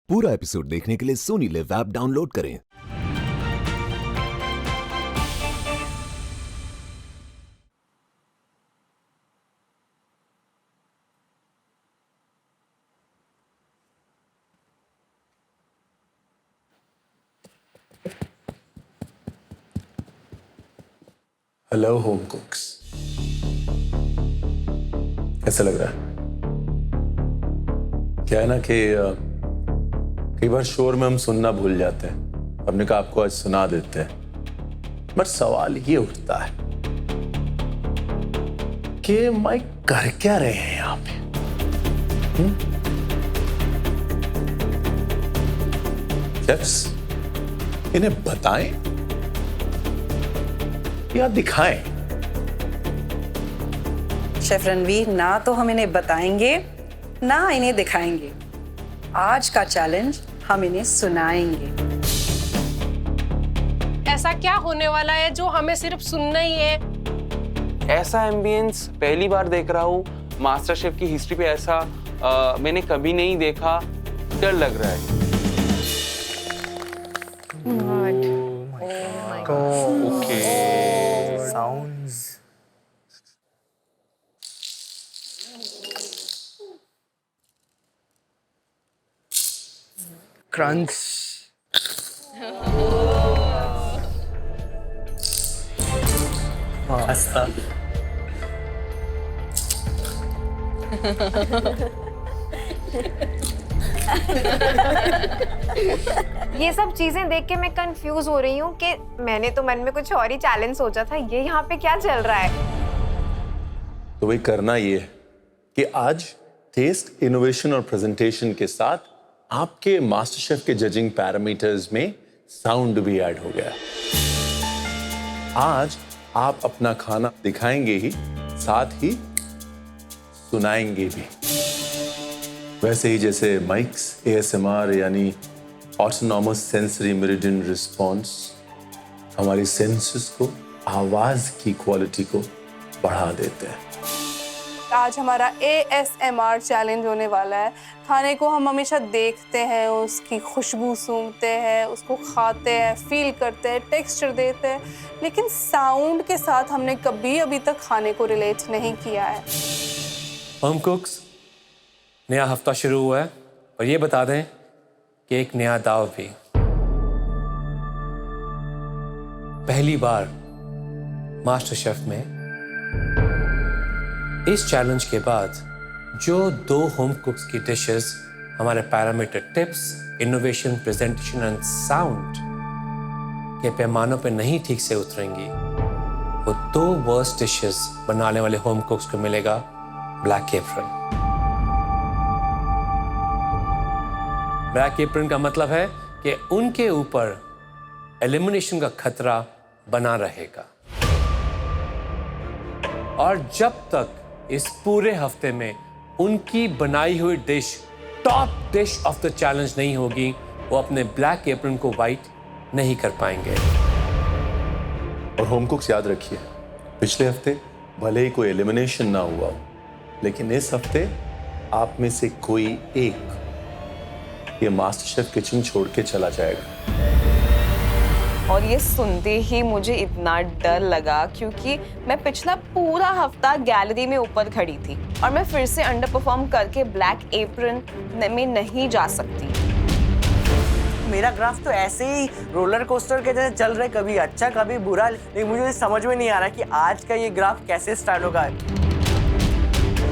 पूरा एपिसोड देखने के लिए सोनी लिव ऐप डाउनलोड करें। हेलो होम कुक्स, कैसा लग रहा है? क्या है ना कि कई बार शोर में हम सुनना भूल जाते हैं। हमने कहा आपको आज सुना देते हैं, बट सवाल ये उठता है कि माइक कर क्या रहे हैं यहाँ पे? शेफ्स, इन्हें बताएं या दिखाएं? शेफ रणवीर, ना तो हम इन्हें बताएंगे ना इन्हें दिखाएंगे। आज का चैलेंज हम इन्हें सुनाएंगे। ऐसा क्या होने वाला है जो हमें सिर्फ सुनना ही है? ऐसा एम्बियंस पहली बार देख रहा हूँ। मास्टर शेफ की हिस्ट्री पे ऐसा मैंने कभी नहीं देखा। डर लग रहा है। Crunch. Pasta. ये सब चीजें देख के मैं कंफ्यूज हो रही हूँ कि मैंने तो मन में कुछ और ही चैलेंज सोचा था, ये यहाँ पे क्या चल रहा है? तो वही करना ये है कि आज टेस्ट, इनोवेशन और प्रेजेंटेशन के साथ आपके मास्टर शेफ के जजिंग पैरामीटर्स में साउंड भी ऐड हो गया। आज आप अपना खाना दिखाएंगे ही, साथ ही सुनाएंगे भी। वैसे ही जैसे माइक्स ASMR यानी ऑटोनॉमस सेंसरी मेरिडियन रिस्पॉन्स हमारी सेंसेस को, आवाज की क्वालिटी को बढ़ा देते हैं। आज हमारा ASMR चैलेंज होने वाला है। खाने को हम हमेशा देखते हैं, उसकी खुशबू सूंघते हैं, उसको खाते हैं, फील करते हैं, टेक्सचर देते हैं, लेकिन साउंड के साथ हमने कभी अभी तक खाने को रिलेट नहीं किया है। होम कुक्स, नया हफ्ता शुरू हुआ है और ये बता दें कि एक नया दाव भी। पहली बार मास्टर शेफ में इस चैलेंज के बाद जो 2 होम कुक्स की डिशेस हमारे parameter tips, innovation, presentation and sound के पैमानों पे नहीं ठीक से उतरेंगी, वो 2 वर्स्ट डिशेस बनाने वाले होम कुक्स को मिलेगा ब्लैक एप्रन। ब्लैक एप्रन का मतलब है कि उनके ऊपर एलिमिनेशन का खतरा बना रहेगा और जब तक इस पूरे हफ्ते में उनकी बनाई हुई dish top dish of the challenge नहीं होगी, वो अपने ब्लैक एप्रन को वाइट नहीं कर पाएंगे। और होम कुक्स याद रखिए, पिछले हफ्ते भले ही कोई एलिमिनेशन ना हुआ हो, लेकिन इस हफ्ते आप में से कोई एक ये मास्टर शेफ किचन छोड़ के चला जाएगा। और ये सुनते ही मुझे इतना डर लगा क्योंकि मैं पिछला पूरा हफ्ता गैलरी में ऊपर खड़ी थी और मैं फिर से अंडर परफॉर्म करके ब्लैक एप्रन में नहीं जा सकती। मेरा ग्राफ तो ऐसे ही रोलर कोस्टर के जैसे चल रहा है, कभी अच्छा कभी बुरा, लेकिन मुझे समझ में नहीं आ रहा कि आज का ये ग्राफ कैसे स्टार्ट होगा।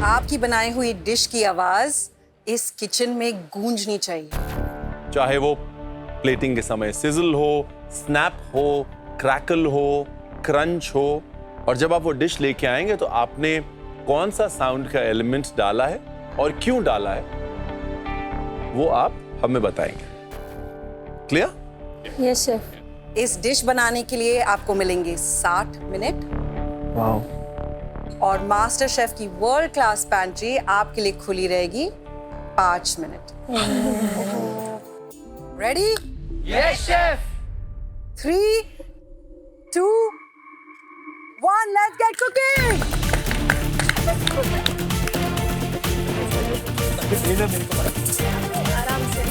आपकी बनाई हुई डिश की आवाज इस किचन में गूंजनी चाहिए, चाहे वो प्लेटिंग के समय सिजल हो, स्नैप हो, क्रैकल हो, क्रंच हो। और जब आप वो डिश लेके आएंगे तो आपने कौन सा साउंड का एलिमेंट डाला है और क्यों डाला है, वो आप हमें बताएंगे। क्लियर? Yes chef. इस डिश बनाने के लिए आपको मिलेंगे 60 मिनट। वाओ। और मास्टर शेफ की वर्ल्ड क्लास पैंट्री आपके लिए खुली रहेगी 5 minute. Ready? Yes chef. 3, 2, 1, let's get cooking! आराम से।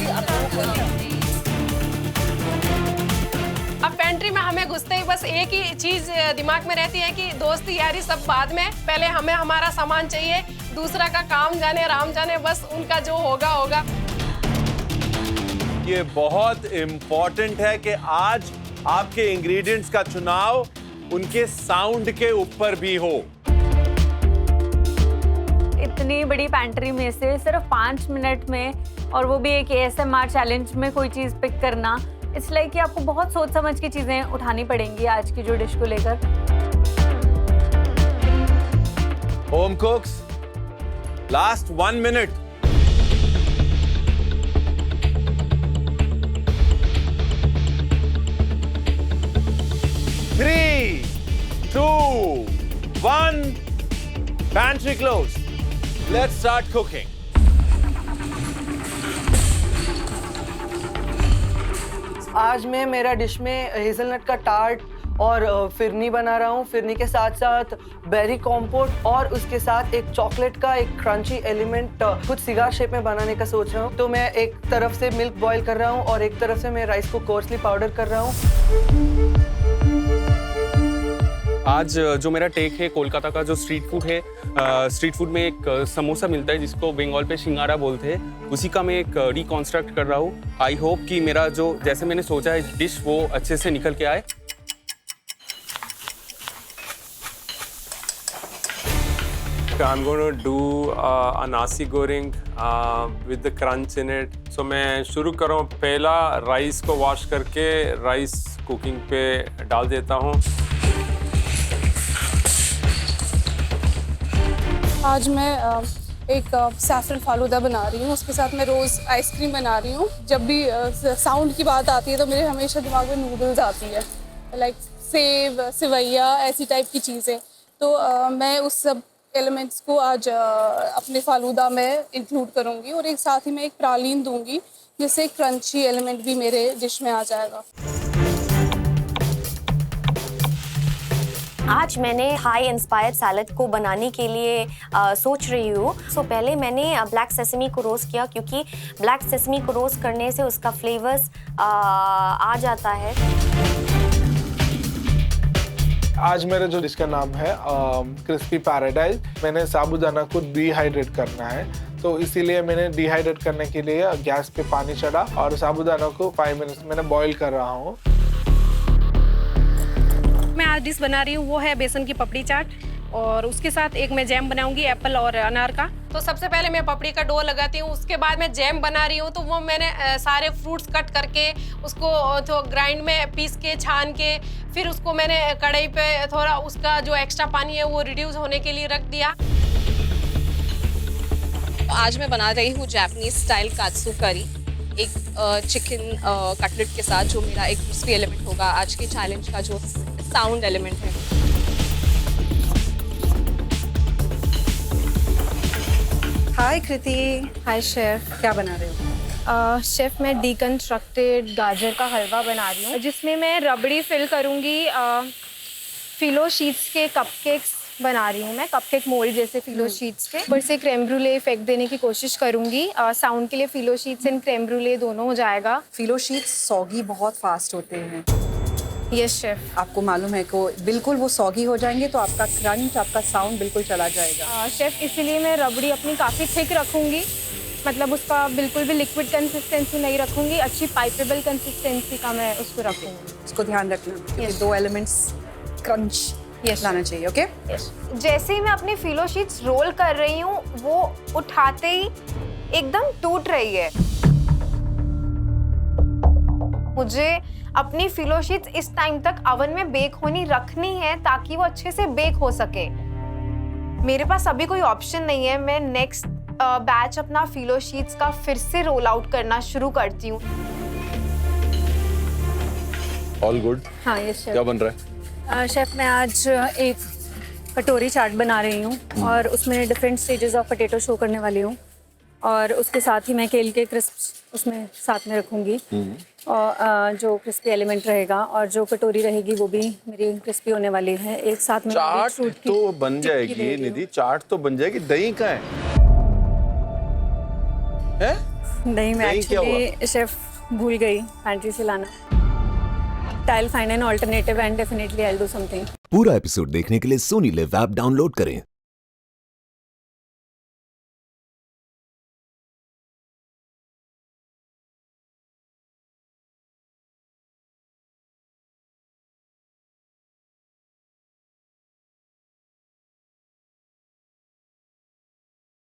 बस एक ही चीज दिमाग में रहती है कि दोस्ती यारी सब बाद में, पहले हमें हमारा सामान चाहिए, दूसरा का काम जाने राम जाने, बस उनका जो होगा होगा। ये बहुत इम्पोर्टेंट है कि आज आपके इंग्रेडिएंट्स का चुनाव उनके साउंड के ऊपर भी हो। इतनी बड़ी पैंट्री में से सिर्फ 5 मिनट में, और वो भी एक ASMR चैलेंज में कोई चीज़ पिक करना, इट्स लाइक कि आपको बहुत सोच समझ की चीज़ें उठानी पड़ेंगी आज की जो डिश को लेकर। Home कुक्स, last 1 minute. Three, 2, 1, pantry closed. Let's start cooking. आज मैं मेरा डिश में हेज़लनट का टार्ट और फिरनी बना रहा हूँ। फिरनी के साथ साथ बेरी कॉम्पोट और उसके साथ एक चॉकलेट का एक क्रंची एलिमेंट खुद सिगार शेप में बनाने का सोच रहा हूँ। तो मैं एक तरफ से मिल्क बॉईल कर रहा हूँ और एक तरफ से मैं राइस को कोर्सली पाउडर कर रहा हूँ। आज जो मेरा टेक है कोलकाता का जो स्ट्रीट फूड है, स्ट्रीट फूड में एक समोसा मिलता है जिसको बंगाल पे सिंगारा बोलते हैं, उसी का मैं एक रिकॉन्स्ट्रक्ट कर रहा हूँ। आई होप कि मेरा जो जैसे मैंने सोचा है डिश वो अच्छे से निकल के आए। I'm going to do a nasi goreng with the crunch in it. So मैं शुरू कर रहा हूँ, पहला राइस को वॉश करके राइस कुकिंग पे डाल देता हूँ। आज मैं एक सैफरन फालूदा बना रही हूँ, उसके साथ मैं रोज़ आइसक्रीम बना रही हूँ। जब भी साउंड की बात आती है तो मेरे हमेशा दिमाग में नूडल्स आती है, लाइक सेव, सिवैया, ऐसी टाइप की चीज़ें। तो मैं उस सब एलिमेंट्स को आज अपने फालूदा में इंक्लूड करूँगी और एक साथ ही मैं एक प्रालीन दूँगी जिससे क्रंची एलिमेंट भी मेरे डिश में आ जाएगा। आज मैंने हाई इंस्पायर्ड सैलड को बनाने के लिए सोच रही हूँ। सो पहले मैंने ब्लैक सेसमी को रोस्ट किया क्योंकि ब्लैक सेसमी को रोस्ट करने से उसका फ्लेवर्स आ जाता है। आज मेरे जो डिश का नाम है क्रिस्पी पैराडाइज। मैंने साबूदाना को डिहाइड्रेट करना है, तो इसीलिए मैंने डिहाइड्रेट करने के लिए गैस पे पानी चढ़ा और साबूदाना को 5 मिनट्स मैंने बॉईल कर रहा हूँ। मैं आज डिश बना रही हूँ वो है बेसन की पपड़ी चाट, और उसके साथ एक मैं जैम बनाऊंगी एप्पल और अनार का। तो सबसे पहले मैं पपड़ी का डो लगाती हूँ, उसके बाद मैं जैम बना रही हूँ। तो वो मैंने सारे फ्रूट्स कट करके उसको तो ग्राइंड में पीस के छान के फिर उसको मैंने कढ़ाई पे थोड़ा उसका जो एक्स्ट्रा पानी है वो रिड्यूस होने के लिए रख दिया। आज मैं बना रही हूँ जापानीज स्टाइल कात्सु करी, एक चिकन कटलेट के साथ, जो मेरा एक क्रिस्पी एलिमेंट होगा आज के चैलेंज का, जो साउंड एलिमेंट है। हाय कृति। हाय शेफ। क्या बना रहे हो? शेफ मैं डिकंस्ट्रक्टेड गाजर का हलवा बना रही हूँ जिसमें मैं रबड़ी फिल करूँगी। फिलो शीट्स के कपकेक्स बना रही हूँ मैं, कपकेक मोल्ड जैसे फिलो शीट्स के। ऊपर से क्रेम ब्रूले इफेक्ट देने की कोशिश करूँगी। साउंड के लिए फिलो शीट्स एंड क्रेम ब्रूले दोनों हो जाएगा। फिलो शीट्स सॉगी बहुत फास्ट होते हैं। Yes chef. आपको मालूम है कि बिल्कुल वो सॉगी हो जाएंगे तो आपका क्रंच, आपका साउंड बिल्कुल चला जाएगा। शेफ इसीलिए मैं रबड़ी अपनी काफ़ी थिक रखूँगी, मतलब उसका बिल्कुल भी लिक्विड कंसिस्टेंसी नहीं रखूँगी, अच्छी पाइपेबल कंसिस्टेंसी का मैं उसको रखूँगी। इसको ध्यान रखना कि दो एलिमेंट्स क्रंच लाना चाहिए। ओके। जैसे ही मैं अपनी फिलो शीट्स रोल कर रही हूँ वो उठाते ही एकदम टूट रही है। मुझे अपनी फिलो शीट्स इस टाइम तक ओवन में बेक होनी रखनी है ताकि वो अच्छे से बेक हो सके। मेरे पास अभी कोई ऑप्शन नहीं है। मैं नेक्स्ट बैच अपना फिलो शीट्स का फिर से रोल आउट करना शुरू करती हूँ। All good. हाँ यस शेफ। क्या बन रहा है? शेफ मैं आज एक कटोरी चाट बना रही हूँ और उसमें different stages of potato show करने वाली हूँ, और उसके साथ ही मैं केल के क्रिस्प्स उसमें साथ में रखूँगी, और जो क्रिस्पी एलिमेंट रहेगा, और जो कटोरी रहेगी वो भी मेरी क्रिस्पी होने वाली है। एक साथ में चाट तो बन जाएगी निधि, चाट तो बन जाएगी। दही कहाँ है? दही मैं एक्चुअली शेफ भूल गई पैंट्री से लाना। but I'll find an alternative and definitely I'll do something. पूरा एपिसोड देखने के लिए सोनी लिव ऐप डाउनलोड करें